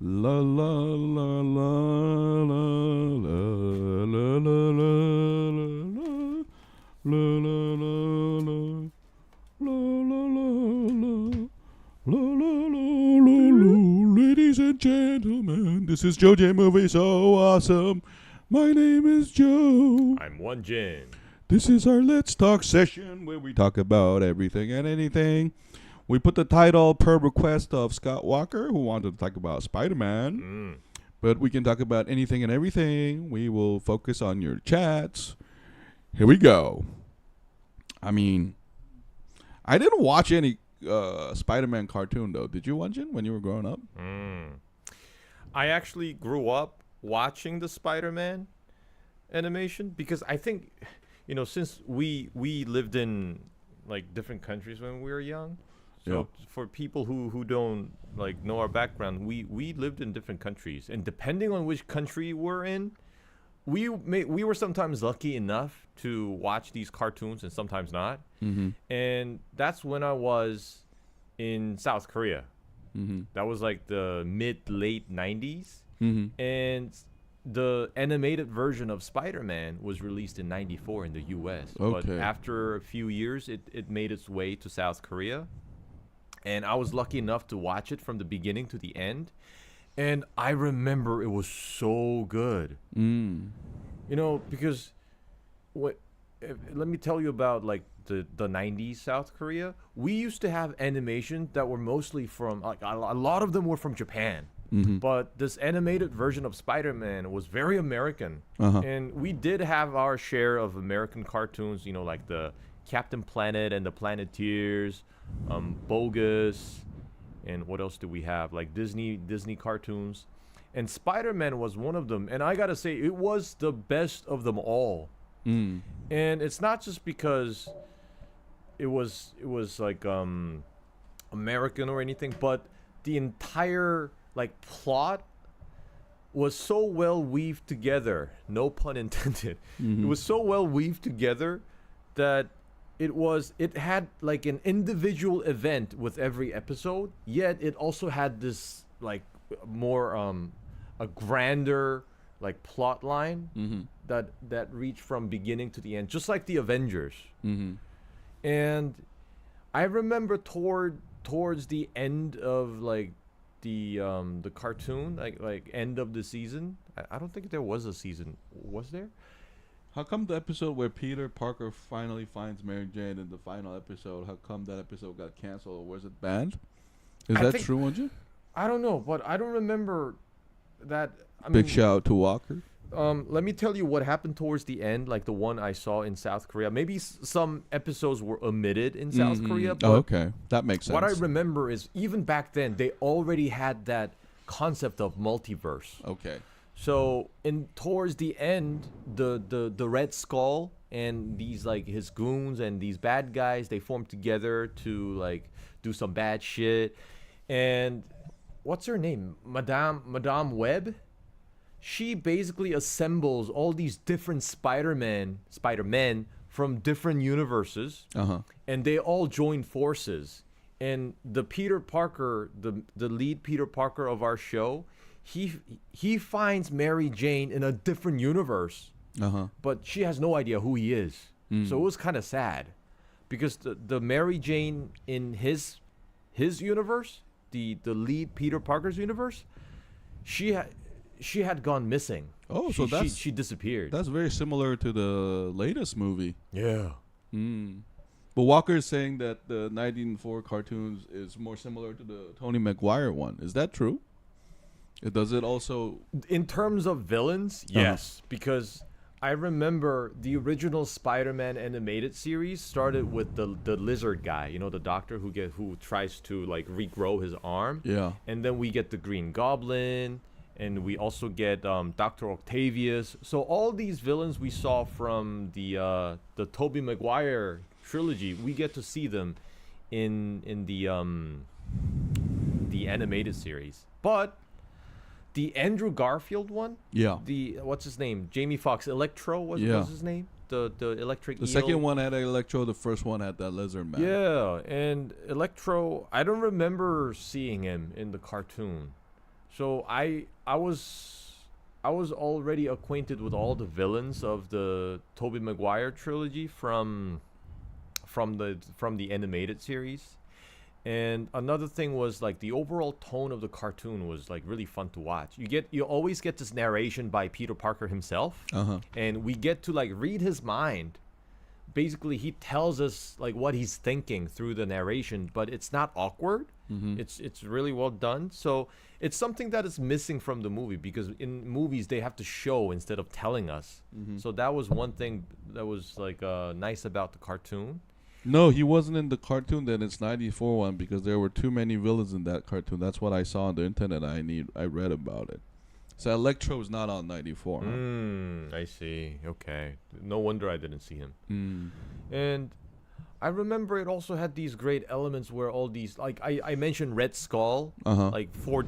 La la la la la la la la la la la la la la. Ladies and gentlemen, this is Joe J Movie So Awesome. My name is Joe. I'm Won-Jin. This is our Let's Talk session where we talk about everything and anything. We put the title per request of Scott Walker, who wanted to talk about Spider-Man. But we can talk about anything and everything. We will focus on your chats. Here we go. I mean, I didn't watch any Spider-Man cartoon, though. Did you, Won-Jin, when you were growing up? I actually grew up watching the Spider-Man animation because I think, since we lived in, like, different countries when we were young. So for people who don't know our background, we lived in different countries, and depending on which country we're in, we were sometimes lucky enough to watch these cartoons and sometimes not. And that's when I was in South Korea. That was like the late 90s, and the animated version of Spider-Man was released in 94 in the US. But after a few years, it made its way to South Korea. And I was lucky enough to watch it from the beginning to the end. And I remember it was so good. Because let me tell you about the 90s South Korea. We used to have animation that were mostly from, a lot of them were from Japan. But this animated version of Spider-Man was very American. And we did have our share of American cartoons, like the Captain Planet and the Planeteers, Bogus, and what else do we have? Like Disney cartoons. And Spider-Man was one of them. And I gotta say, it was the best of them all. And it's not just because it was like American or anything, but the entire plot was so well weaved together. No pun intended. It was so well weaved together that it had like an individual event with every episode, yet it also had this more a grander plot line that reached from beginning to the end, just like the Avengers. And I remember towards the end of the cartoon, like end of the season. I don't think there was a season. Was there? How come the episode where Peter Parker finally finds Mary Jane in the final episode, how come that episode got canceled, or was it banned? Is that true, Won-Jin? I don't know, but I don't remember that. Big shout out to Walker. Let me tell you what happened towards the end, like the one I saw in South Korea. Maybe some episodes were omitted in South Korea. But okay. That makes sense. What I remember is even back then, they already had that concept of multiverse. Okay. So towards the end, the Red Skull and these his goons and these bad guys, they form together to do some bad shit. And what's her name? Madame Web? She basically assembles all these different Spider-Men from different universes, and they all join forces. And the Peter Parker, the lead Peter Parker of our show, he finds Mary Jane in a different universe, but she has no idea who he is. So it was kind of sad, because the Mary Jane in his universe, the lead Peter Parker's universe, she had gone missing. Oh, so she disappeared. That's very similar to the latest movie. Yeah. But Walker is saying that the 1904 cartoons is more similar to the Tobey Maguire one. Is that true? Does it also... In terms of villains, yes. Because I remember the original Spider-Man animated series started with the lizard guy, the doctor who tries to regrow his arm. Yeah. And then we get the Green Goblin, and we also get Dr. Octavius. So all these villains we saw from the Toby Maguire trilogy, we get to see them in the animated series. But the Andrew Garfield one, what's his name? Jamie Foxx, Electro was his name. The electric. The second one had Electro. The first one had that lizard man. Yeah, and Electro, I don't remember seeing him in the cartoon. So I was already acquainted with all the villains of the Toby Maguire trilogy from the animated series. And another thing was like the overall tone of the cartoon was like really fun to watch. You always get this narration by Peter Parker himself, and we get to like read his mind. Basically, he tells us like what he's thinking through the narration, but it's not awkward. It's really well done. So it's something that is missing from the movie, because in movies they have to show instead of telling us. So that was one thing that was like nice about the cartoon. No, he wasn't in the cartoon. Then it's 94 one, because there were too many villains in that cartoon. That's what I saw on the internet. I read about it. So Electro is not on 94. I see. Okay. No wonder I didn't see him. And I remember it also had these great elements where all these, like I mentioned Red Skull, like for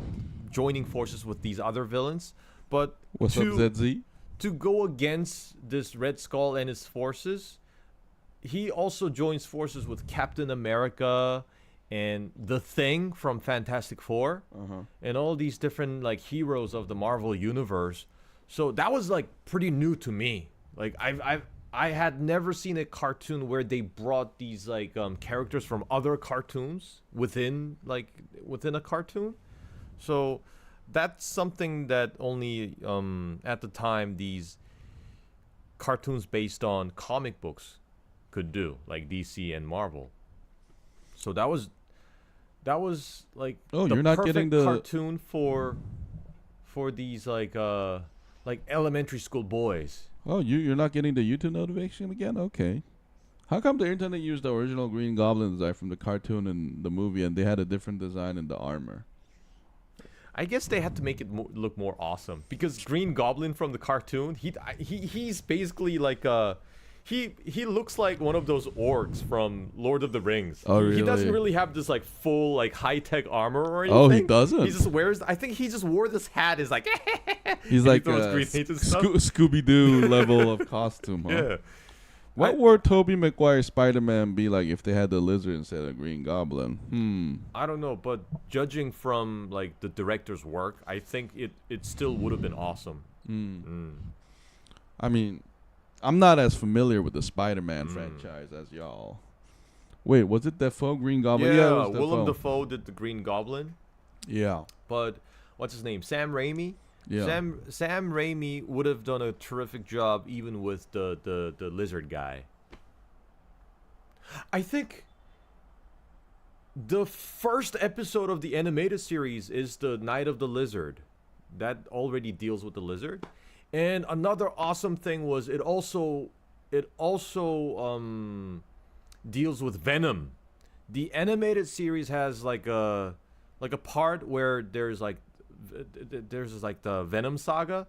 joining forces with these other villains. But what's up, ZZ? To go against this Red Skull and his forces, he also joins forces with Captain America and The Thing from Fantastic Four, and all these different like heroes of the Marvel universe. So that was like pretty new to me. Like I had never seen a cartoon where they brought these like characters from other cartoons within a cartoon. So that's something that only at the time these cartoons based on comic books could do, like DC and Marvel. So that was like you're not getting the cartoon for these like elementary school boys. Oh, you're not getting the YouTube notification again? Okay. How come the internet used the original Green Goblin design from the cartoon and the movie, and they had a different design in the armor? I guess they had to make it look more awesome, because Green Goblin from the cartoon, he's basically like he looks like one of those orcs from Lord of the Rings. Oh, really? He doesn't really have this like full like high-tech armor or anything. Oh, he doesn't? He just wears, I think he just wore this hat, is like he's like Scooby-Doo level of costume, huh? Yeah. What would Toby Maguire Spider-Man be like if they had the lizard instead of Green Goblin? I don't know, but judging from like the director's work, I think it still would have been awesome. I mean, I'm not as familiar with the Spider-Man franchise as y'all. Wait, was it Dafoe, Green Goblin? Yeah, it was Willem Dafoe did the Green Goblin. Yeah. But what's his name? Sam Raimi. Yeah. Sam Raimi would have done a terrific job even with the lizard guy. I think the first episode of the animated series is the Night of the Lizard. That already deals with the lizard. And another awesome thing was it also deals with Venom. The animated series has like a part where there's the Venom Saga,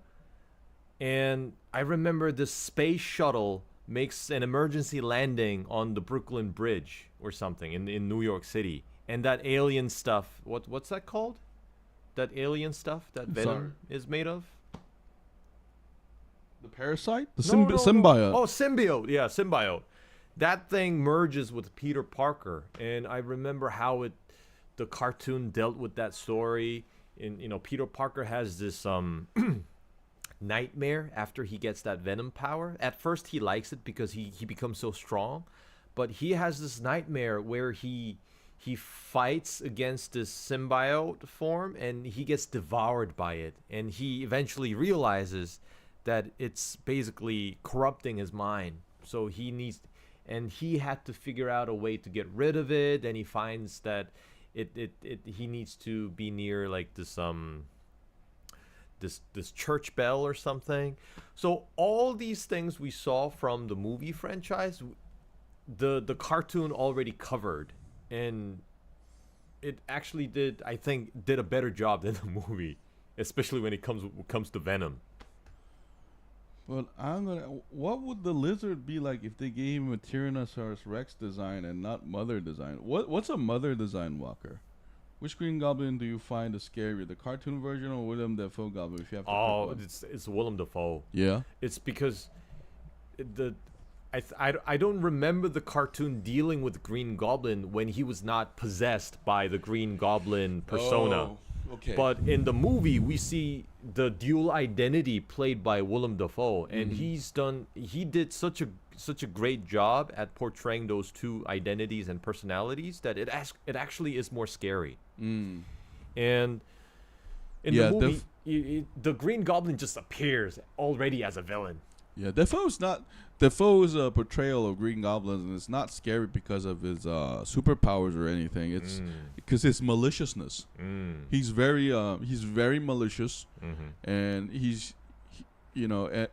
and I remember the space shuttle makes an emergency landing on the Brooklyn Bridge or something in New York City, and that alien stuff. What's that called? That alien stuff that Venom is made of. The parasite? The No. symbiote. Oh, symbiote. Yeah, symbiote. That thing merges with Peter Parker, and I remember how the cartoon dealt with that story. And Peter Parker has this nightmare after he gets that Venom power. At first, he likes it because he becomes so strong, but he has this nightmare where he fights against this symbiote form, and he gets devoured by it, and he eventually realizes that it's basically corrupting his mind. So he had to figure out a way to get rid of it, and he finds that he needs to be near like this church bell or something. So all these things we saw from the movie franchise, the cartoon already covered, and it actually did a better job than the movie, especially when it comes to Venom. But what would the lizard be like if they gave him a Tyrannosaurus Rex design and not Mother design? What's a Mother design walker? Which Green Goblin do you find is scarier, the cartoon version or Willem Dafoe Goblin? If you have to pick one? It's Willem Dafoe. Yeah. It's because I don't remember the cartoon dealing with Green Goblin when he was not possessed by the Green Goblin persona. Okay. But in the movie, we see the dual identity played by Willem Dafoe, and he did such a great job at portraying those two identities and personalities that it actually is more scary. And in the movie, the Green Goblin just appears already as a villain. Yeah, Defoe's portrayal of Green Goblin, and it's not scary because of his superpowers or anything. It's because his maliciousness. He's very malicious, and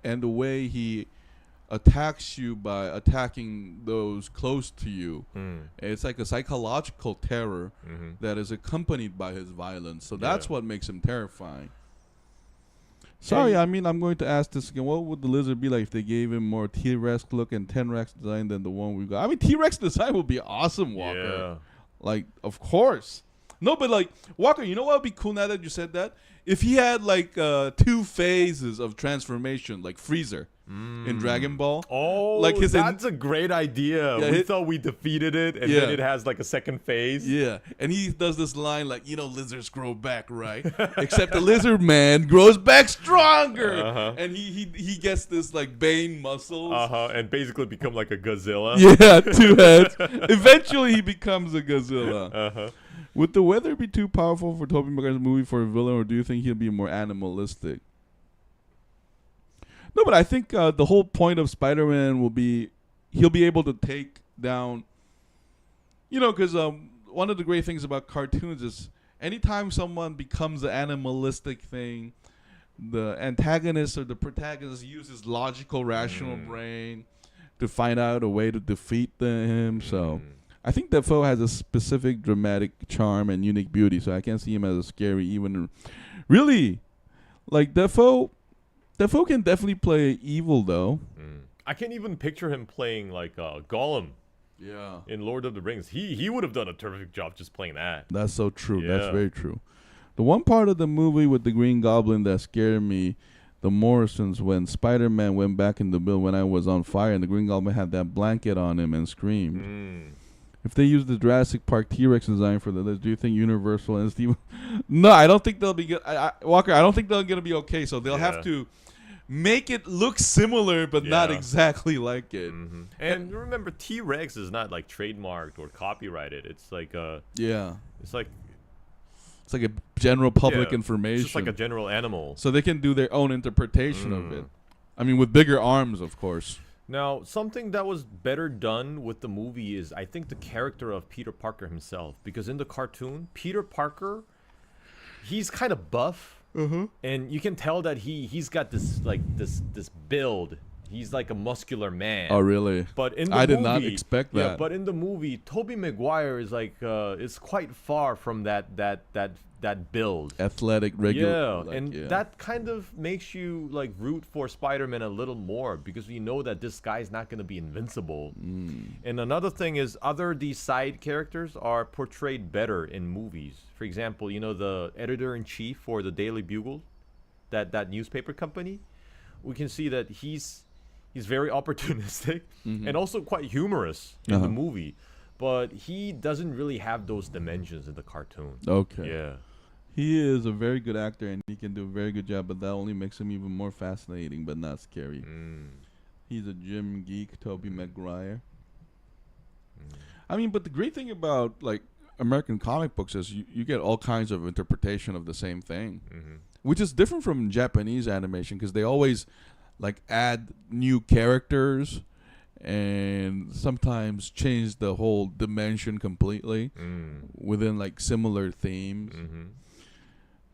and the way he attacks you by attacking those close to you. It's like a psychological terror that is accompanied by his violence. So that's what makes him terrifying. Sorry, I mean, I'm going to ask this again. What would the lizard be like if they gave him more T-Rex look and T-Rex design than the one we got? I mean, T-Rex design would be awesome, Walker. Yeah. Like, of course. No, but like, Walker, you know what would be cool now that you said that? If he had like 2 phases of transformation, like Freezer in Dragon Ball. Oh, like that's a great idea. Yeah, we thought we defeated it, and then it has like a second phase. Yeah, and he does this line like, lizards grow back, right? Except the lizard man grows back stronger, and he gets this like Bane muscles. And basically become like a Godzilla. Yeah, 2 heads. Eventually, he becomes a Godzilla. Would the weather be too powerful for Tobey Maguire's movie for a villain, or do you think he'll be more animalistic? No, but I think the whole point of Spider-Man will be he'll be able to take down, because one of the great things about cartoons is anytime someone becomes an animalistic thing, the antagonist or the protagonist uses logical, rational brain to find out a way to defeat him. So I think Dafoe has a specific dramatic charm and unique beauty, so I can't see him as a scary even. Really, like Dafoe can definitely play evil, though. I can't even picture him playing like Gollum. Yeah. In Lord of the Rings, he would have done a terrific job just playing that. That's so true. Yeah. That's very true. The one part of the movie with the Green Goblin that scared me, the Morrisons, when Spider-Man went back in the building when I was on fire, and the Green Goblin had that blanket on him and screamed. If they use the Jurassic Park T-Rex design for the list, do you think Universal and Steve? No, I don't think they'll be good. Walker, I don't think they're gonna be okay. So they'll have to make it look similar, but not exactly like it. And remember, T-Rex is not like trademarked or copyrighted. It's like it's like a general public information. It's just like a general animal. So they can do their own interpretation of it. I mean, with bigger arms, of course. Now, something that was better done with the movie is, I think, the character of Peter Parker himself. Because in the cartoon, Peter Parker, he's kind of buff. And you can tell that he's got this build. He's like a muscular man. Oh, really? But in the I movie, did not expect that. Yeah, but in the movie, Tobey Maguire is like is quite far from that build. Athletic, regular. Yeah, that kind of makes you like root for Spider-Man a little more, because we know that this guy's not going to be invincible. And another thing is, these side characters are portrayed better in movies. For example, the editor-in-chief for the Daily Bugle, that newspaper company, we can see that he's very opportunistic and also quite humorous in the movie, but he doesn't really have those dimensions in the cartoon. Okay. Yeah. He is a very good actor, and he can do a very good job, but that only makes him even more fascinating, but not scary. He's a gym geek, Toby Maguire. I mean, but the great thing about like American comic books is you get all kinds of interpretation of the same thing, which is different from Japanese animation, because they always like add new characters and sometimes change the whole dimension completely within like similar themes.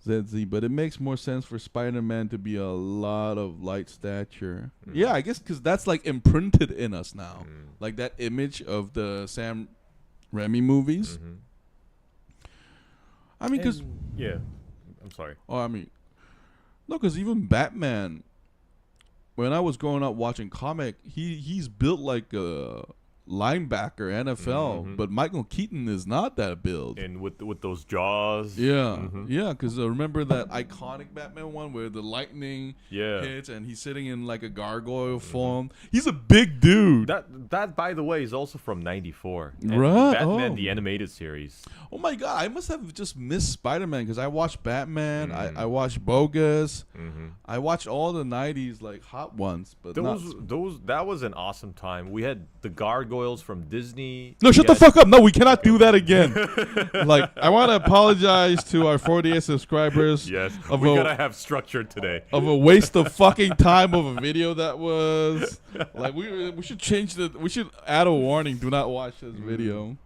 ZZ, but it makes more sense for Spider-Man to be a lot of light stature. Yeah, I guess because that's like imprinted in us now, like that image of the Sam Raimi movies. I mean, because I'm sorry. Oh, I mean, no, because even Batman, when I was growing up watching comic, he's built like linebacker, NFL, but Michael Keaton is not that build. And with those jaws. Yeah, yeah, because remember that iconic Batman one where the lightning hits and he's sitting in like a gargoyle form? He's a big dude. That by the way, is also from '94. Right. Batman, the animated series. Oh my God, I must have just missed Spider-Man because I watched Batman, I watched Bogus, I watched all the '90s like hot ones, but that was an awesome time. We had the Gargoyles from Disney. No, shut the fuck up. No, we cannot do that again. Like, I want to apologize to our 48 subscribers. Yes, we gotta have structure today. Of a waste of fucking time of a video that was. Like, we should change we should add a warning. Do not watch this video.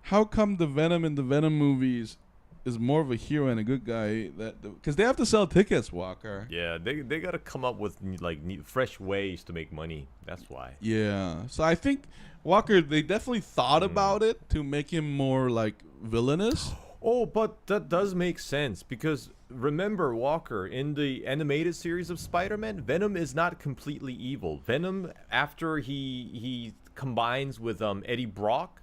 How come the Venom in the Venom movies is more of a hero and a good guy? Because they have to sell tickets, Walker. Yeah, they gotta come up with like fresh ways to make money. That's why. Yeah, so I think Walker, they definitely thought about it to make him more like villainous. Oh, but that does make sense because remember, Walker, in the animated series of Spider-Man, Venom is not completely evil. Venom, after he combines with Eddie Brock,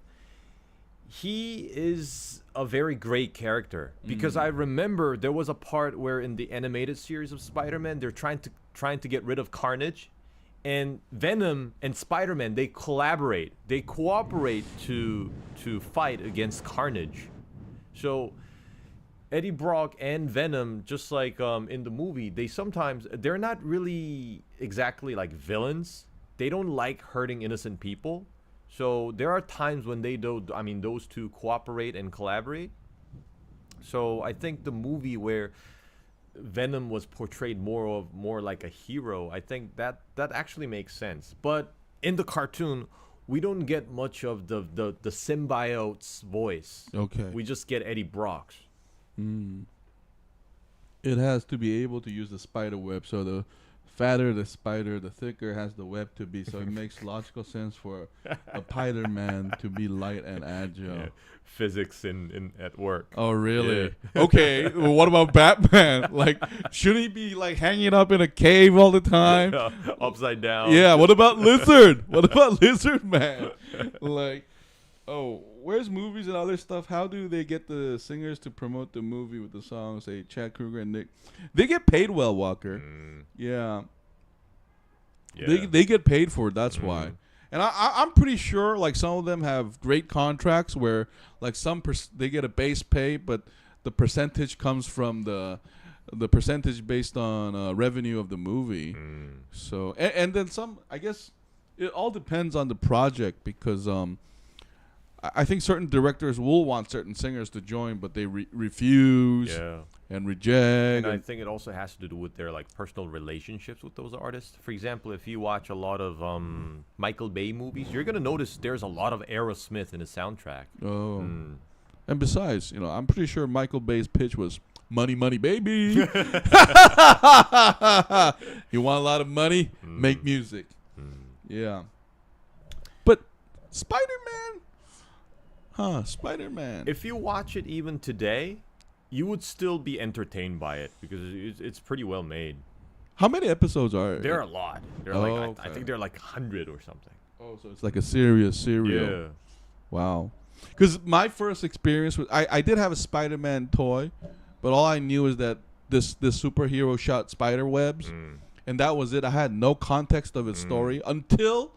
he is a very great character because I remember there was a part where in the animated series of Spider-Man they're trying to get rid of Carnage, and Venom and Spider-Man, they cooperate to fight against Carnage. So Eddie Brock and Venom, just like in the movie, they're not really exactly like villains. They don't like hurting innocent people. So there are times when those two cooperate and collaborate. So I think the movie where Venom was portrayed more like a hero, I think that actually makes sense. But in the cartoon, we don't get much of the symbiote's voice. Okay. We just get Eddie Brock's. It has to be able to use the spider web, so the fatter the spider, the thicker has the web to be. So it makes logical sense for a Spider-Man to be light and agile. Yeah. Physics in at work. Oh, really? Yeah. Okay. Well, what about Batman? Like, shouldn't he be like hanging up in a cave all the time? Yeah, upside down. Yeah. What about Lizard? What about Lizard Man? Like, oh, where's movies and other stuff? How do they get the singers to promote the movie with the songs? Say Chad Kruger and Nick. They get paid well, Walker. Yeah. They get paid for it. That's why. And I'm pretty sure like some of them have great contracts where like they get a base pay, but the percentage comes from the percentage based on revenue of the movie. So and then some. I guess it all depends on the project because I think certain directors will want certain singers to join, but they refuse and reject. And I think it also has to do with their like personal relationships with those artists. For example, if you watch a lot of Michael Bay movies, you're gonna notice there's a lot of Aerosmith in the soundtrack. Oh, and besides, I'm pretty sure Michael Bay's pitch was money, money, baby. You want a lot of money? Make music. Yeah, but Spider-Man. Spider-Man. If you watch it even today, you would still be entertained by it because it's pretty well made. How many episodes are there? There are a lot. I think they're like 100 or something. Oh, so it's like a serial. Yeah. Wow. Because my first experience was I did have a Spider-Man toy, but all I knew is that this superhero shot spider webs, and that was it. I had no context of its story until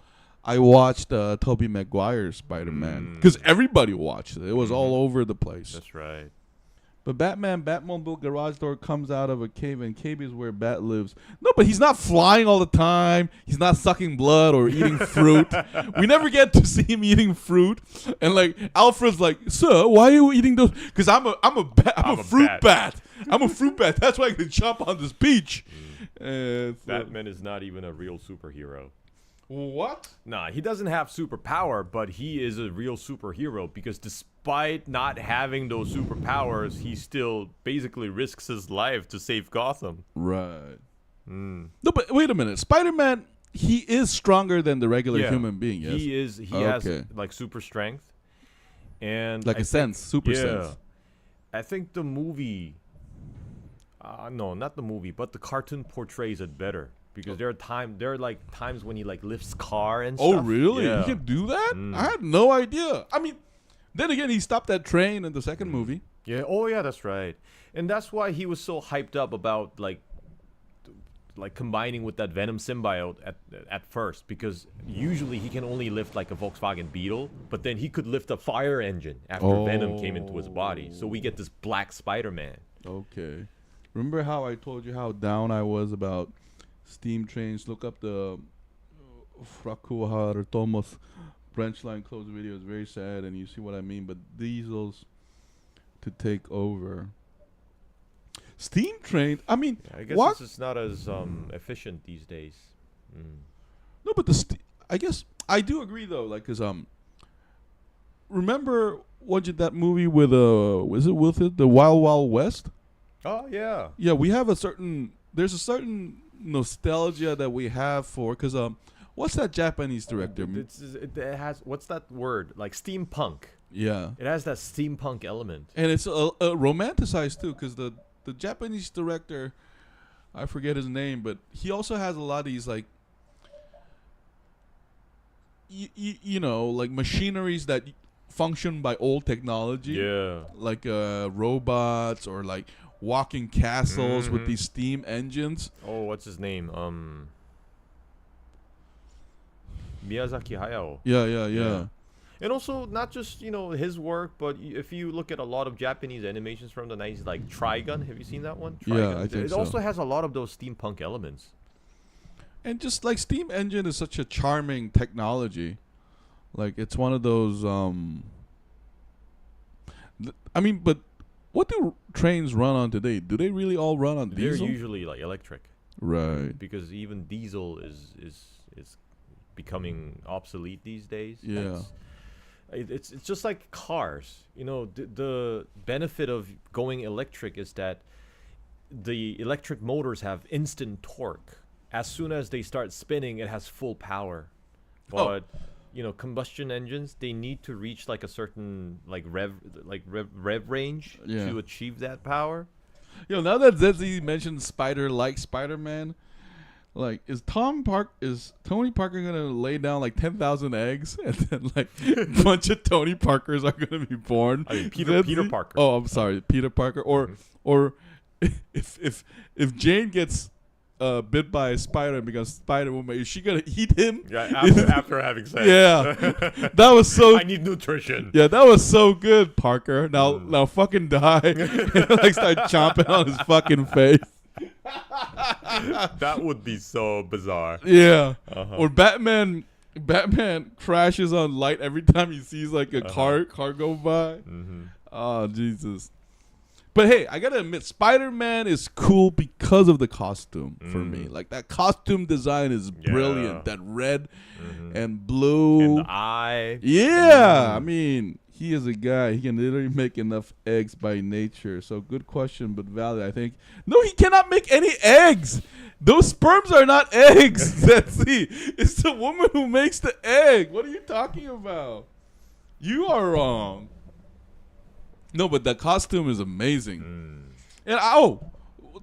I watched Toby Maguire's Spider-Man because everybody watched it. It was all over the place. That's right. But Batmobile garage door comes out of a cave, and cave is where Bat lives. No, but he's not flying all the time. He's not sucking blood or eating fruit. We never get to see him eating fruit. And like Alfred's like, "Sir, why are you eating those?" Because I'm a fruit bat. I'm a fruit bat. That's why I can jump on this beach. Batman is not even a real superhero. What? Nah, he doesn't have superpower, but he is a real superhero because despite not having those superpowers, he still basically risks his life to save Gotham. Right. No, but wait a minute. Spider-Man, he is stronger than the regular human being, yes? He is. He has like super strength. And like super sense. I think the movie... no, not the movie, but the cartoon portrays it better. because there are like times when he like lifts car and Oh, stuff. really? Yeah. He can do that? I had no idea. I mean, then again, he stopped that train in the second movie. Yeah. Oh, yeah, that's right. And that's why he was so hyped up about like combining with that Venom symbiote at first, because usually he can only lift like a Volkswagen Beetle, but then he could lift a fire engine after Venom came into his body. So we get this black Spider-Man. Okay. Remember how I told you how down I was about steam trains? Look up the Frakuhar Thomas branch line close video. It's very sad, and you see what I mean. But diesels to take over. Steam train. I mean, I guess it's just not as efficient these days. No, but I guess I do agree though. Like, cause remember that movie with was it with it the Wild Wild West? Oh yeah. Yeah, we have there's a certain nostalgia that we have for, cause what's that Japanese director? It has, what's that word? Like steampunk. Yeah. It has that steampunk element. And it's romanticized too, cause the Japanese director, I forget his name, but he also has a lot of these like, you know, like machineries that function by old technology. Yeah. Like robots or like walking castles with these steam engines. Oh, what's his name? Miyazaki Hayao. Yeah. And also, not just, his work, but if you look at a lot of Japanese animations from the 90s, like Trigun, have you seen that one? Trigun. Yeah, I think it so. also has a lot of those steampunk elements. And just like steam engine is such a charming technology. Like, it's one of those, but what do trains run on today? Do they really all run on diesel? They're usually like electric. Right. Because even diesel is becoming obsolete these days. Yeah. It's just like cars. The benefit of going electric is that the electric motors have instant torque. As soon as they start spinning, it has full power. But combustion engines, they need to reach like a certain rev range to achieve that power. Now that Zedzi mentioned Spider-Man, like, is Tony Parker gonna lay down like 10,000 eggs, and then like a bunch of Tony Parkers are gonna be born? I mean, Peter Parker. Oh, I'm sorry, Peter Parker. Or if Jane gets bit by a spider and becomes Spider-Woman, is she gonna eat him? Yeah, after having sex. Yeah, that was so. I need nutrition. Yeah, that was so good, Parker. Now fucking die. Like, start chomping on his fucking face. That would be so bizarre. Yeah. Or Batman crashes on light every time he sees like a car go by. Oh, Jesus. But hey, I gotta admit, Spider-Man is cool because of the costume for me. Like, that costume design is brilliant. That red and blue. And the eye. Yeah. I mean, he is a guy. He can literally make enough eggs by nature. So, good question, but valid, I think. No, he cannot make any eggs. Those sperms are not eggs. It's the woman who makes the egg. What are you talking about? You are wrong. No, but the costume is amazing. And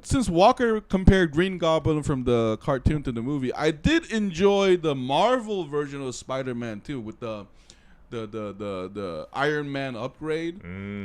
since Walker compared Green Goblin from the cartoon to the movie, I did enjoy the Marvel version of Spider-Man too, with the Iron Man upgrade,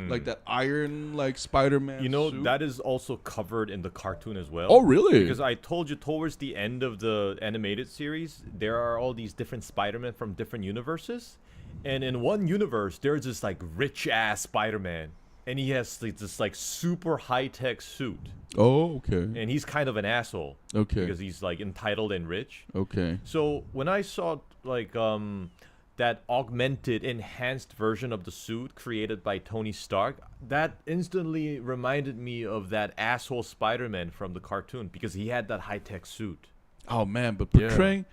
like that iron like Spider-Man suit. That is also covered in the cartoon as well. Oh, really? Because I told you towards the end of the animated series, there are all these different Spider-Man from different universes. And in one universe, there's this like rich ass Spider-Man, and he has this like super high tech suit. Oh, okay. And he's kind of an asshole. Okay. Because he's like entitled and rich. Okay. So when I saw like that augmented, enhanced version of the suit created by Tony Stark, that instantly reminded me of that asshole Spider-Man from the cartoon, because he had that high tech suit. Oh man, but portraying.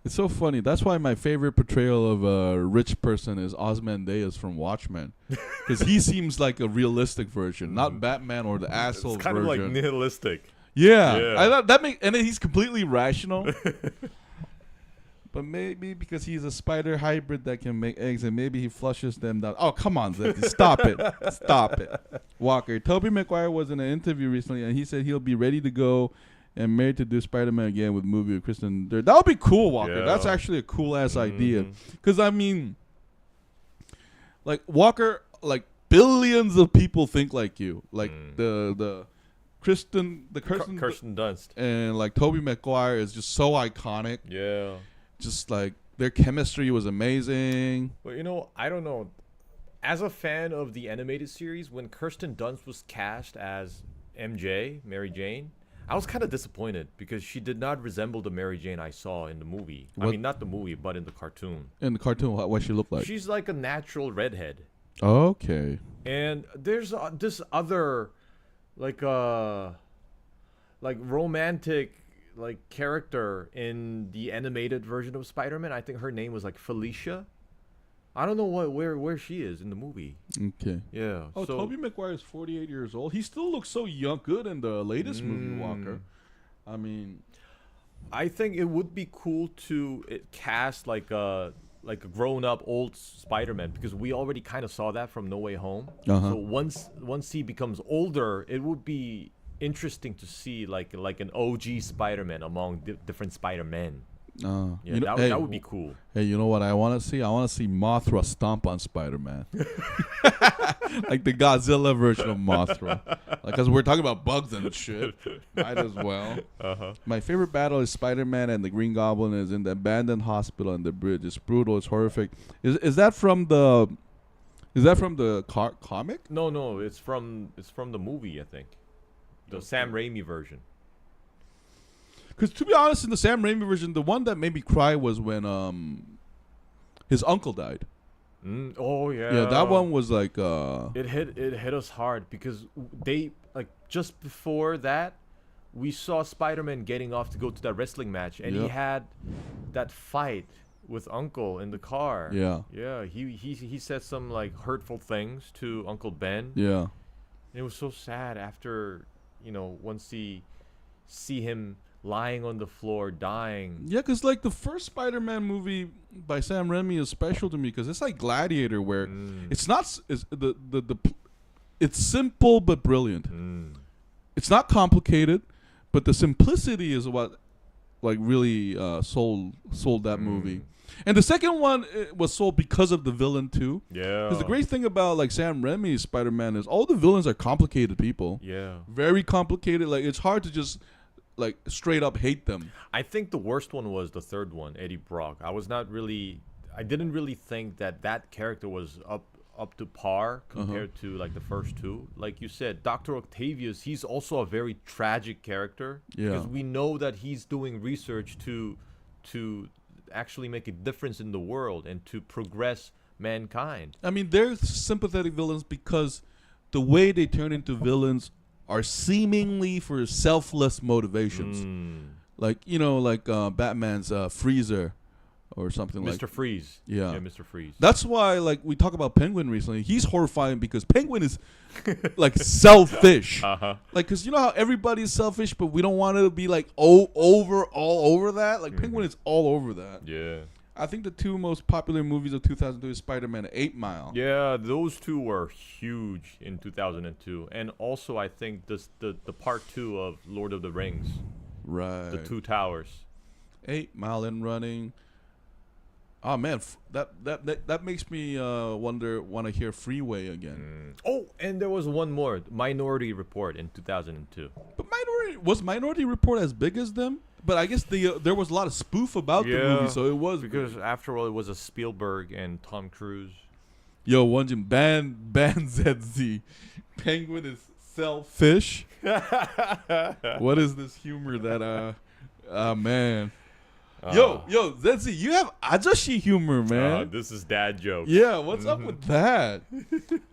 It's so funny. That's why my favorite portrayal of a rich person is Ozymandias from Watchmen, because he seems like a realistic version, not Batman or the asshole it's kind version. of like nihilistic. Yeah. I thought that and then he's completely rational. But maybe because he's a spider hybrid that can make eggs, and maybe he flushes them down. Oh, come on, Zeddy. Stop it. Stop it. Walker. Toby Maguire was in an interview recently, and he said he'll be ready to go and married to do Spider-Man again with movie with Kristen. That would be cool, Walker. Yeah. That's actually a cool ass idea. Because I mean, like Walker, like billions of people think like you. Like the Kirsten Dunst and like Toby Maguire is just so iconic. Yeah. Just like their chemistry was amazing. Well, you know, I don't know. As a fan of the animated series, when Kirsten Dunst was cast as MJ, Mary Jane, I was kind of disappointed because she did not resemble the Mary Jane I saw in the movie. I mean, not the movie, but in the cartoon. In the cartoon, what she looked like? She's like a natural redhead. Okay. And there's this other, like romantic, like character in the animated version of Spider-Man. I think her name was like Felicia. I don't know where she is in the movie. Okay. Yeah. Oh, so, Tobey Maguire is 48 years old. He still looks so young, good in the latest movie, Walker. I mean, I think it would be cool to cast like a grown-up old Spider-Man because we already kind of saw that from No Way Home. So once he becomes older, it would be interesting to see like an OG Spider-Man among different Spider-Men. Yeah, that would be cool. Hey, you know what I want to see? I want to see Mothra stomp on Spider-Man. Like the Godzilla version of Mothra. Because we're talking about bugs and shit. Might as well. My favorite battle is Spider-Man and the Green Goblin is in the abandoned hospital on the bridge. It's brutal. It's horrific. Is that from the comic? No, it's from the movie, I think. The Sam Raimi version. Because to be honest, in the Sam Raimi version, the one that made me cry was when his uncle died. Oh yeah. Yeah, that one was like it hit us hard because they like just before that we saw Spider-Man getting off to go to that wrestling match and he had that fight with Uncle in the car. Yeah. Yeah, he said some like hurtful things to Uncle Ben. Yeah. And it was so sad after, once he see him lying on the floor dying. Yeah, because like the first Spider-Man movie by Sam Raimi is special to me because it's like Gladiator, where it's not it's simple but brilliant. It's not complicated, but the simplicity is what like really sold that movie. And the second one was sold because of the villain too. Yeah. Because the great thing about like Sam Raimi's Spider-Man is all the villains are complicated people. Yeah. Very complicated. Like it's hard to just like straight up hate them. I think the worst one was the third one, Eddie Brock. I didn't really think that character was up to par compared to like the first two. Like you said, Dr. Octavius, he's also a very tragic character. Yeah. Because we know that he's doing research to actually make a difference in the world and to progress mankind. I mean, they're sympathetic villains because the way they turn into villains are seemingly for selfless motivations. Like, Batman's Freezer or something like Mr. Freeze. Yeah, Mr. Freeze. That's why, like, we talk about Penguin recently. He's horrifying because Penguin is, like, selfish. Like, because you know how everybody's selfish, but we don't want to be, like, all over that? Like, Penguin is all over that. Yeah. I think the two most popular movies of 2002 is Spider-Man and 8 Mile. Yeah, those two were huge in 2002. And also, I think the part 2 of Lord of the Rings. Right. The Two Towers. 8 Mile and Running. Oh, man, that makes me want to hear Freeway again. Oh, and there was one more, Minority Report in 2002. But Minority Report as big as them? But I guess there was a lot of spoof about the movie, so it was because after all, it was a Spielberg and Tom Cruise. Yo, Won-Jin, ban ZZ. Penguin is selfish. What is this humor that man? Yo, ZZ, you have ajashi humor, man. This is dad jokes. Yeah, what's up with that?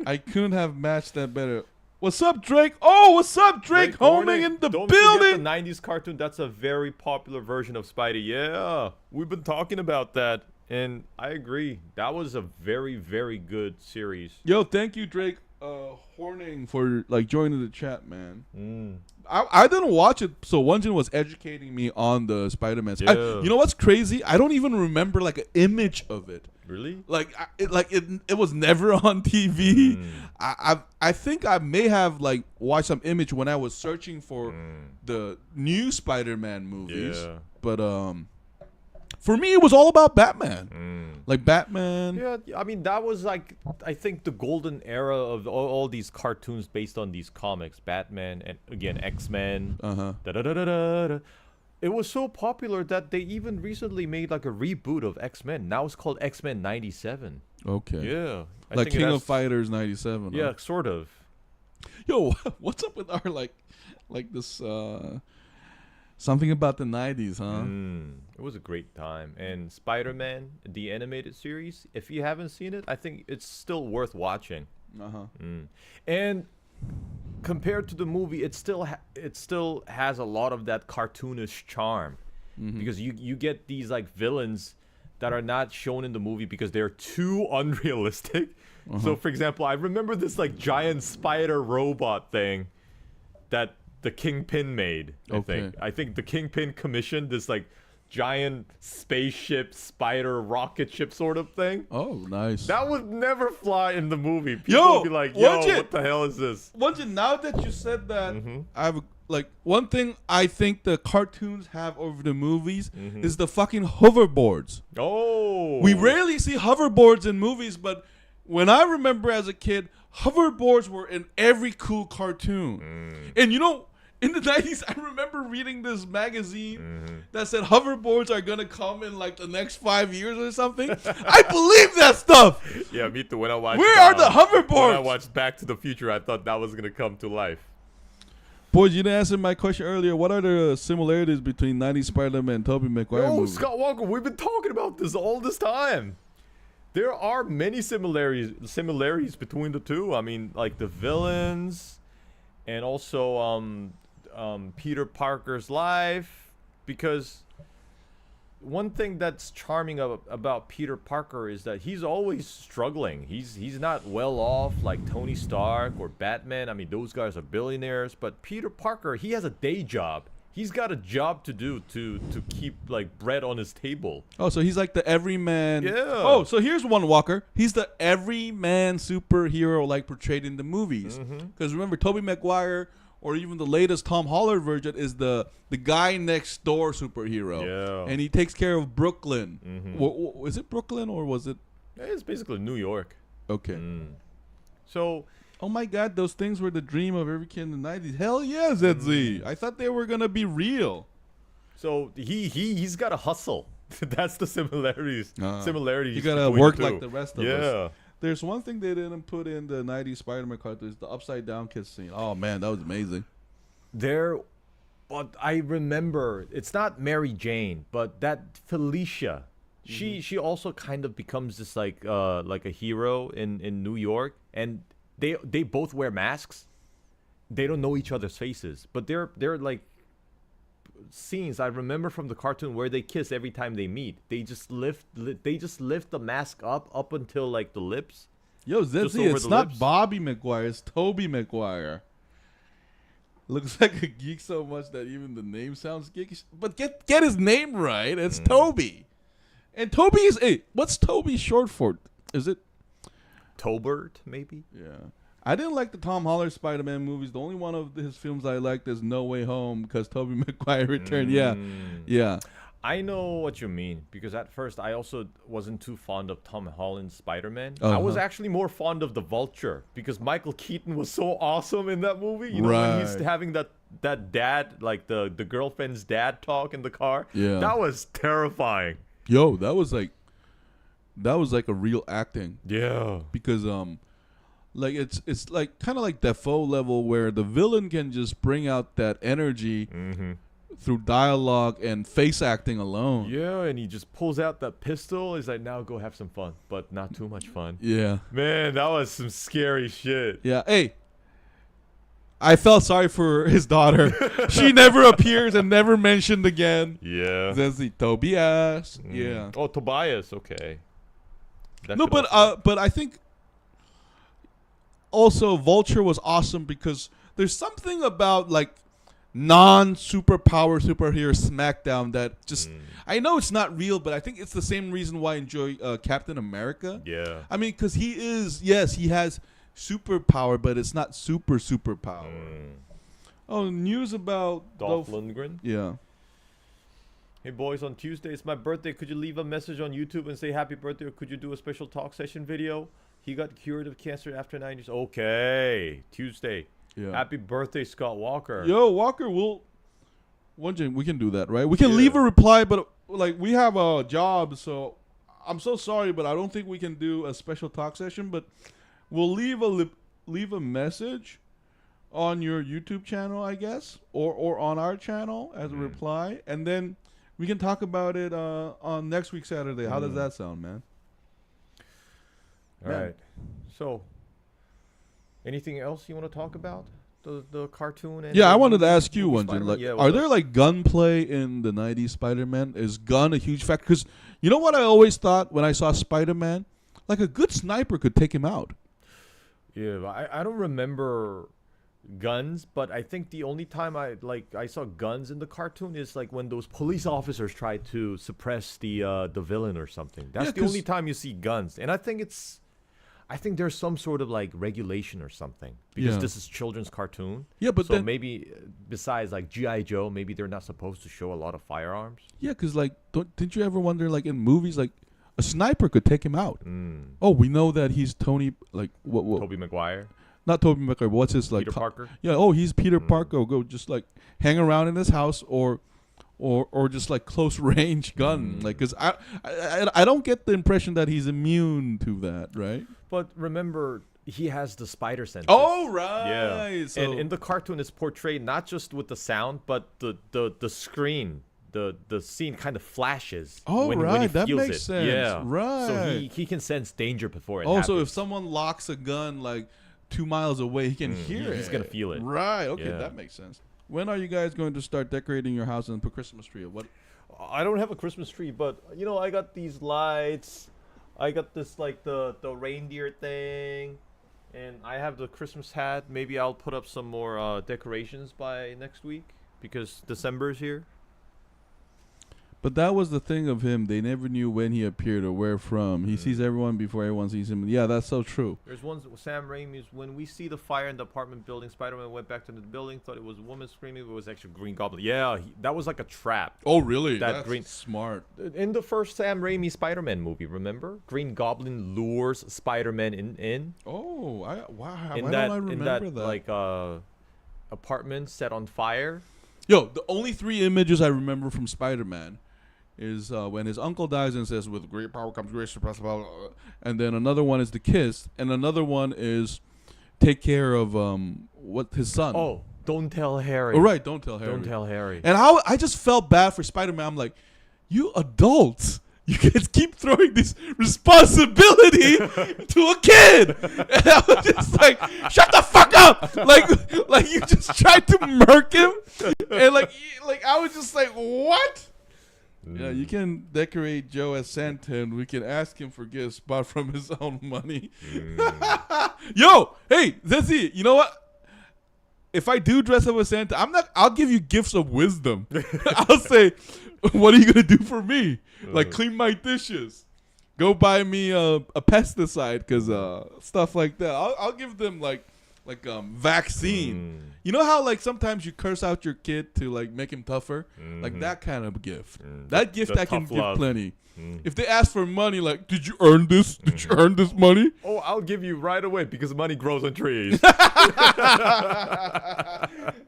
I couldn't have matched that better. What's up, Drake? Oh, what's up, Drake? Homing in the Don't building. Forget the 90s cartoon. That's a very popular version of Spidey. Yeah, we've been talking about that, and I agree. That was a very, very good series. Yo, thank you, Drake. Horning for like joining the chat, man. I didn't watch it, so Won-Jin was educating me on the Spider-Man. Yeah. You know what's crazy? I don't even remember like an image of it. Really? It was never on TV. I think I may have like watched some image when I was searching for the new Spider-Man movies. Yeah. But for me, it was all about Batman. Like Batman. Yeah, I mean that was like I think the golden era of all these cartoons based on these comics, Batman and again X-Men. It was so popular that they even recently made like a reboot of X-Men. Now it's called X-Men 97. Okay. Yeah. Like King of Fighters 97. Yeah, Huh? sort of. Yo, what's up with our like this something about the 90s, huh? It was a great time. And Spider-Man, the animated series, if you haven't seen it, I think it's still worth watching. And compared to the movie, it still has a lot of that cartoonish charm, because you get these like villains that are not shown in the movie because they're too unrealistic. So for example, I remember this like giant spider robot thing that the Kingpin made. I think the Kingpin commissioned this like giant spaceship spider rocket ship sort of thing. Oh, nice. That would never fly in the movie. People would be like, yo, what the hell is this? Won-Jin, now that you said that, I have like one thing I think the cartoons have over the movies is the fucking hoverboards. Oh. We rarely see hoverboards in movies, but when I remember as a kid, hoverboards were in every cool cartoon. And you know, in the 90s, I remember reading this magazine that said hoverboards are going to come in like the next 5 years or something. I believe that stuff. Yeah, me too. When I watched Where are the hoverboards? When I watched Back to the Future, I thought that was going to come to life. Boys, you didn't answer my question earlier. What are the similarities between 90s Spider-Man and Tobey Maguire movies? Scott Walker, we've been talking about this all this time. There are many similarities between the two. I mean, like the villains and also Peter Parker's life, because one thing that's charming about Peter Parker is that he's always struggling. He's not well off like Tony Stark or Batman. I mean, those guys are billionaires, but Peter Parker, he has a day job. He's got a job to do to keep like bread on his table. Oh, so he's like the everyman. Yeah. Oh, so here's one, Walker. He's the everyman superhero like portrayed in the movies. Because remember, Toby Maguire or even the latest Tom Holland version is the guy next door superhero. Yeah. And he takes care of Brooklyn. Is it Brooklyn or was it? It's basically New York. Okay. So, oh my God, those things were the dream of every kid in the 90s. Hell yeah, ZZ. I thought they were going to be real. So he's got to hustle. That's the similarities. Similarities. You got to work like the rest of us. There's one thing they didn't put in the 90s Spider-Man cartoons, the upside down kiss scene. Oh man, that was amazing. But I remember, it's not Mary Jane, but that Felicia. She also kind of becomes this like a hero in New York, and they both wear masks. They don't know each other's faces, but they're like scenes I remember from the cartoon where they kiss every time they meet. They just lift the mask up until like the lips. Yo, ZZ, it's not Bobby Maguire, it's Toby Maguire. Looks like a geek so much that even the name sounds geekish. But get his name right. It's Toby. And Toby is what's Toby short for? Is it Tobert, maybe? Yeah. I didn't like the Tom Holland Spider-Man movies. The only one of his films I liked is No Way Home because Tobey Maguire returned. Yeah. I know what you mean, because at first I also wasn't too fond of Tom Holland's Spider-Man. I was actually more fond of the Vulture because Michael Keaton was so awesome in that movie. You know, when he's having that dad, like the girlfriend's dad talk in the car. Yeah. That was terrifying. Yo, that was like a real acting. Yeah. Because like it's like kind of like Dafoe level where the villain can just bring out that energy through dialogue and face acting alone. Yeah, and he just pulls out that pistol. He's like, now go have some fun, but not too much fun. Yeah. Man, that was some scary shit. Yeah. Hey, I felt sorry for his daughter. She never appears and never mentioned again. Yeah. Says the Tobias. Yeah. Oh, Tobias. Okay. No, but I think also Vulture was awesome because there's something about like non-superpower superhero SmackDown that just I know it's not real, but I think it's the same reason why I enjoy Captain America. Yeah. I mean, because he has superpower, but it's not superpower. Oh, news about Dolph Lundgren. Yeah. Hey boys, on Tuesday it's my birthday. Could you leave a message on YouTube and say happy birthday, or could you do a special talk session video? He got cured of cancer after 9 years. Okay, Tuesday. Yeah. Happy birthday, Scott Walker. Yo, Walker, Won-Jin, we can do that, right? We can leave a reply, but like we have a job, so I'm so sorry, but I don't think we can do a special talk session. But we'll leave a message on your YouTube channel, I guess, or on our channel as a reply, and then we can talk about it on next week Saturday. How does that sound, man? All right. So, anything else you want to talk about? The cartoon? And I wanted to ask you one, Jin. Like, yeah, are there like gunplay in the '90s Spider-Man? Is gun a huge factor? Because you know what I always thought when I saw Spider-Man, like a good sniper could take him out. Yeah, I don't remember guns, but I think the only time I saw guns in the cartoon is like when those police officers try to suppress the villain or something. That's the only time you see guns, and I think there's some sort of like regulation or something because this is children's cartoon. Yeah, but so then maybe besides like G.I. Joe, maybe they're not supposed to show a lot of firearms. Yeah, because like, didn't you ever wonder like in movies like a sniper could take him out? Oh, we know that he's Tony like what? Tobey Maguire. Not Toby Maguire. What's his like? Peter Parker. Yeah. Oh, he's Peter Parker. Go just like hang around in his house or just like close range gun. Like, cause I don't get the impression that he's immune to that, right? But remember, he has the spider sense. Oh right. Yeah. So and in the cartoon, it's portrayed not just with the sound, but the screen. The scene kind of flashes. Oh, when he that feels makes it. sense. Yeah. Right. So he can sense danger before it happens. So if someone locks a gun like 2 miles away, he can hear it. He's gonna feel it. Right. Okay, that makes sense. When are you guys going to start decorating your house and put Christmas tree? What? I don't have a Christmas tree, but I got these lights. I got this like the reindeer thing, and I have the Christmas hat. Maybe I'll put up some more decorations by next week because December is here. But that was the thing of him. They never knew when he appeared or where from. He sees everyone before everyone sees him. Yeah, that's so true. There's one, Sam Raimi's, when we see the fire in the apartment building, Spider-Man went back to the building, thought it was a woman screaming, but it was actually Green Goblin. Yeah, that was like a trap. Oh, really? That's smart. In the first Sam Raimi Spider-Man movie, remember? Green Goblin lures Spider-Man in. Oh, why don't I remember that? Like, apartment set on fire. Yo, the only 3 images I remember from Spider-Man is when his uncle dies and says, "With great power comes great responsibility," and then another one is the kiss, and another one is take care of his son. Oh, don't tell Harry. Oh, right, don't tell Harry. Don't tell Harry. And I just felt bad for Spider-Man. I'm like, you adults, you guys keep throwing this responsibility to a kid, and I was just like, shut the fuck up! Like you just tried to murk him, and like I was just like, what? Yeah, you can decorate Joe as Santa, and we can ask him for gifts bought from his own money. Yo, hey, Zessie, you know what? If I do dress up as Santa, I'll give you gifts of wisdom. I'll say, what are you gonna do for me? Like clean my dishes, go buy me a pesticide, because stuff like that. I'll give them like vaccine. You know how like sometimes you curse out your kid to like make him tougher? Like that kind of gift. That gift I can give plenty. If they ask for money, like, did you earn this? Did you earn this money? Oh, I'll give you right away because money grows on trees.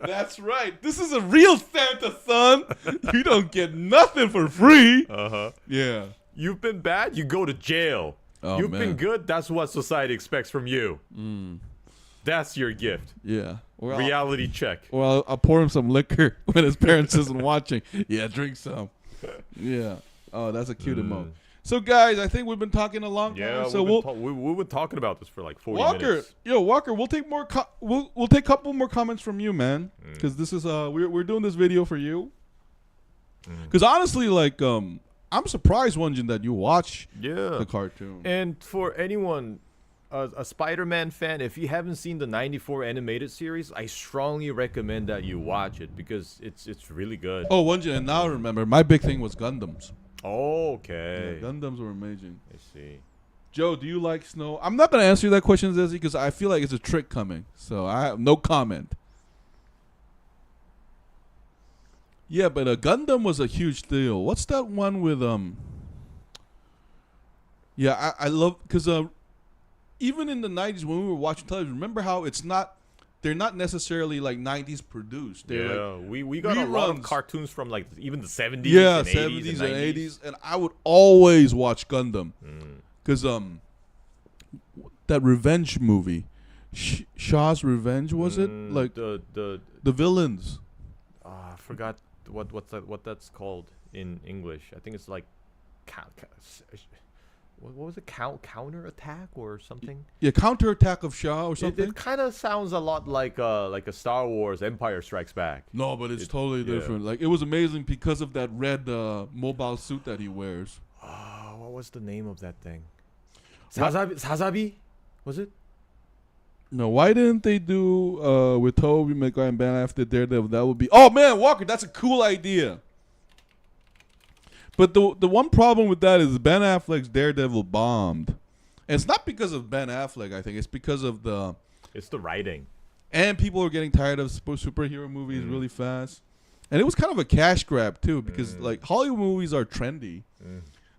That's right. This is a real Santa, son. You don't get nothing for free. Yeah. You've been bad, you go to jail. You've been good, that's what society expects from you. That's your gift. Yeah. Or reality check. Or I'll pour him some liquor when his parents isn't watching. Yeah, drink some. Yeah. Oh, that's a cute emote. So, guys, I think we've been talking a long time. Yeah, so we've been talking about this for like 40 minutes. Walker, we'll take more. We'll take a couple more comments from you, man, because this is we're doing this video for you. Because honestly, like I'm surprised, Won-Jin, that you watch the cartoon. And for anyone, a Spider-Man fan, if you haven't seen the '94 animated series, I strongly recommend that you watch it because it's really good. Oh, Won-Jin, and now I remember. My big thing was Gundams. Okay. Yeah, Gundams were amazing. I see. Joe, do you like snow? I'm not gonna answer that question, Zezzy, because I feel like it's a trick coming. So I have no comment. Yeah, but Gundam was a huge deal. What's that one with Yeah, I love because even in the 90s when we were watching television, remember how they're not necessarily like 90s produced. They're like we got a lot of reruns. cartoons from like even the 70s. Yeah, and 70s and 80s. 80s, and I would always watch Gundam because that revenge movie, Shaw's Revenge, was it like the villains? I forgot what that's called in English. I think it's like what was it? Counter attack or something? Yeah, counterattack of Shaw or something. It kind of sounds a lot like a Star Wars Empire Strikes Back. No, but it's totally different. Like it was amazing because of that red mobile suit that he wears. What was the name of that thing? Sazabi? Was it? No, why didn't they do with Tobey Maguire and Ben Affleck Daredevil? That would be. Oh man, Walker, that's a cool idea. But the one problem with that is Ben Affleck's Daredevil bombed. And it's not because of Ben Affleck, I think. It's because of It's the writing. And people are getting tired of superhero movies really fast. And it was kind of a cash grab, too, because, like, Hollywood movies are trendy.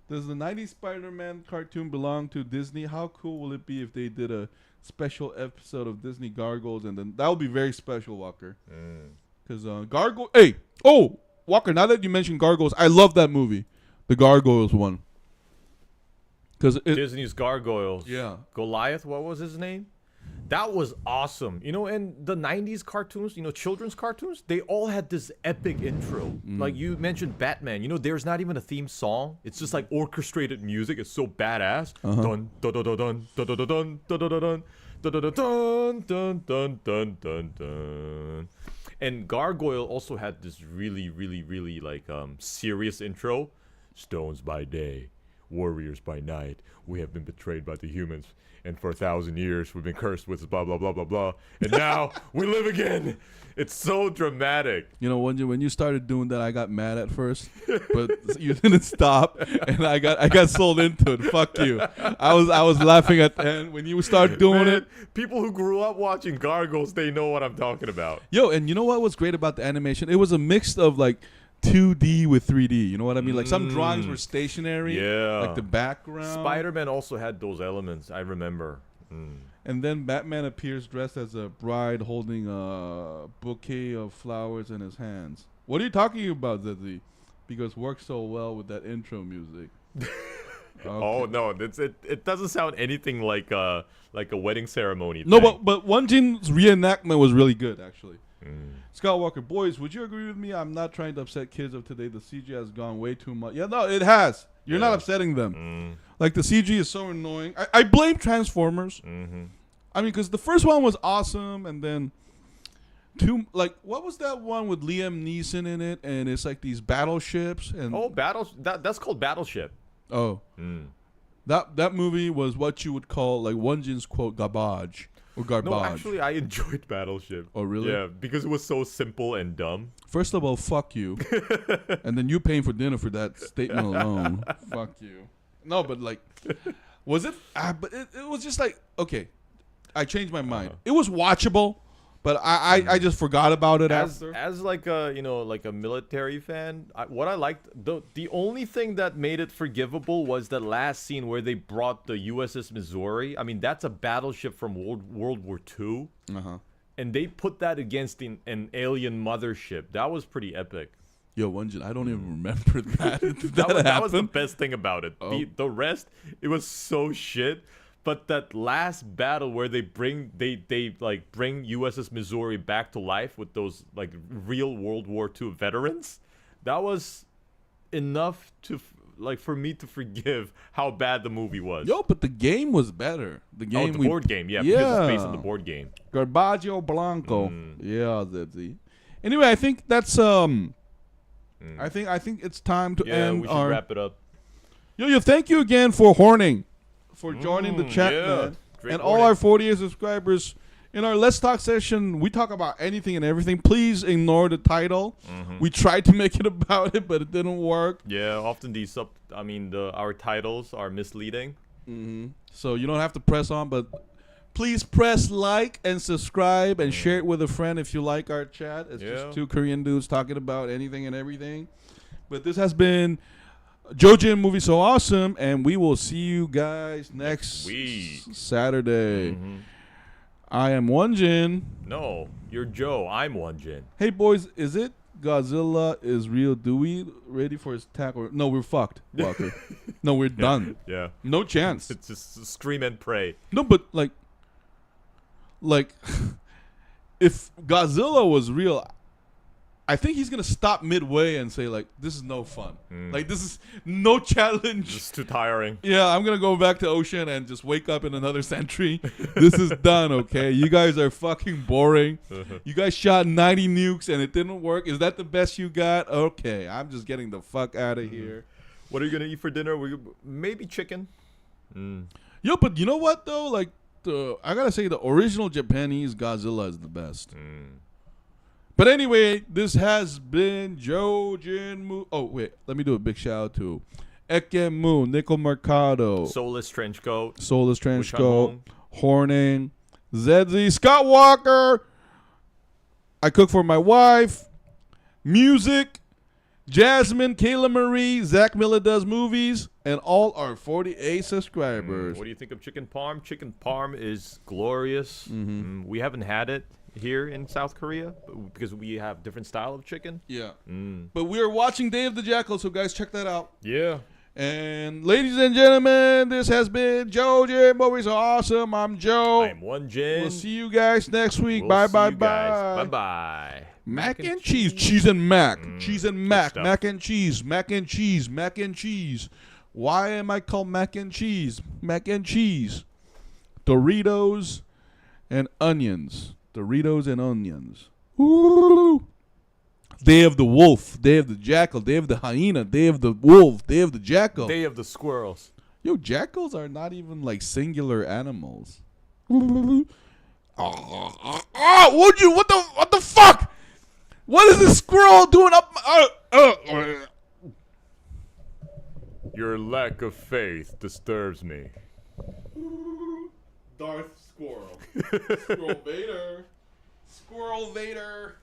Does the 90s Spider-Man cartoon belong to Disney? How cool will it be if they did a special episode of Disney Gargoyles? And then that would be very special, Walker. Because Gargoyles... Hey! Oh! Walker, now that you mentioned Gargoyles, I love that movie. The Gargoyles one. Disney's Gargoyles. Yeah. Goliath, what was his name? That was awesome. You know, and the 90s cartoons, children's cartoons, they all had this epic intro. Like you mentioned Batman. There's not even a theme song. It's just like orchestrated music. It's so badass. Dun dun dun dun dun dun dun dun dun dun dun dun dun dun dun dun. And Gargoyle also had this really, really, really like serious intro. Stones by day, warriors by night. We have been betrayed by the humans, and for 1,000 years we've been cursed with blah blah blah blah blah. And now we live again. It's so dramatic. Won-Jin, when you started doing that, I got mad at first, but you didn't stop, and I got sold into it. Fuck you. I was laughing at the end when you start doing it. People who grew up watching Gargoyles, they know what I'm talking about. Yo, and you know what was great about the animation? It was a mix of like 2D with 3D. You know what I mean? Like some drawings were stationary. Yeah. Like the background. Spider-Man also had those elements. I remember. And then Batman appears dressed as a bride holding a bouquet of flowers in his hands. What are you talking about, Zezzy? Because it works so well with that intro music. Okay. Oh no, it doesn't sound anything like a wedding ceremony. No, thing. but Won-Jin's reenactment was really good, actually. Scott Walker, boys, would you agree with me? I'm not trying to upset kids of today. The CG has gone way too much. Yeah, no, it has. You're not upsetting them. Like, the CG is so annoying. I blame Transformers. I mean, because the first one was awesome, and then what was that one with Liam Neeson in it? And it's like these battleships. And that's called Battleship. Oh. That movie was what you would call, like, Won-Jin's quote, garbage. Or garbage. No, actually, I enjoyed Battleship. Oh, really? Yeah, because it was so simple and dumb. First of all, fuck you. And then you paying for dinner for that statement alone. Fuck you. No, but like, was it? But it was just like, okay, I changed my mind. It was watchable, but I just forgot about it after. As like a like a military fan, what I liked the only thing that made it forgivable was that last scene where they brought the USS Missouri. I mean, that's a battleship from World War II, and they put that against an alien mothership. That was pretty epic. Yo, Won-Jin, I don't even remember that. that was the best thing about it. Oh. The rest, it was so shit. But that last battle where they bring USS Missouri back to life with those like real World War II veterans, that was enough to for me to forgive how bad the movie was. Yo, but the game was better. The board game, because it's based on the board game. Garbaggio Blanco. Yeah, Zedzy. Anyway, I think that's I think it's time to end. We should wrap it up. Yo, thank you again for horning. For joining the chat, man. And all our 48 subscribers, in our Let's Talk session, we talk about anything and everything. Please ignore the title. We tried to make it about it, but it didn't work. Yeah, often our titles are misleading. So you don't have to press on, but please press like and subscribe and share it with a friend if you like our chat. It's just two Korean dudes talking about anything and everything. But this has been Won-Jin Movie So Awesome, and we will see you guys next Saturday. I am Won-Jin. No, you're Joe. I'm Won-Jin. Hey, boys, is it Godzilla is real? Do we ready for his attack? Or no, we're fucked, Walker. No, we're done. Yeah. No chance. It's just scream and pray. No, but like, if Godzilla was real, I think he's gonna stop midway and say like, "This is no fun. Like, this is no challenge. Just too tiring." Yeah, I'm gonna go back to Ocean and just wake up in another century. This is done. Okay, you guys are fucking boring. You guys shot 90 nukes and it didn't work. Is that the best you got? Okay, I'm just getting the fuck out of here. What are you gonna eat for dinner? Maybe chicken. Yo, but you know what though? Like, I gotta say the original Japanese Godzilla is the best. But anyway, this has been Won-Jin Movie. Oh, wait. Let me do a big shout out to Eken Moon, Nickel Mercado, Soulless Trenchcoat, Horning, Zedzi, Scott Walker, I Cook for My Wife, Music, Jasmine, Kayla Marie, Zach Miller Does Movies, and all our 48 subscribers. What do you think of chicken parm? Chicken parm is glorious. We haven't had it here in South Korea because we have different style of chicken. Yeah. But we are watching Day of the Jackal, so guys, check that out. Yeah. And ladies and gentlemen, this has been Won-Jin Movies Are Awesome. I'm Joe. I'm Won-Jin. We'll see you guys next week. Bye. Bye. Mac and cheese. Cheese and mac. Cheese and mac. Mac and cheese. Mac and cheese. Mac and cheese. Why am I called mac and cheese? Mac and cheese. Doritos and onions. Doritos and onions. Ooh. Day of the wolf. Day of the jackal. Day of the hyena. Day of the wolf. Day of the jackal. Day of the squirrels. Yo, jackals are not even like singular animals. What the fuck? What is this squirrel doing up? Your lack of faith disturbs me. Darth Squirrel. Squirrel Vader. Squirrel Vader.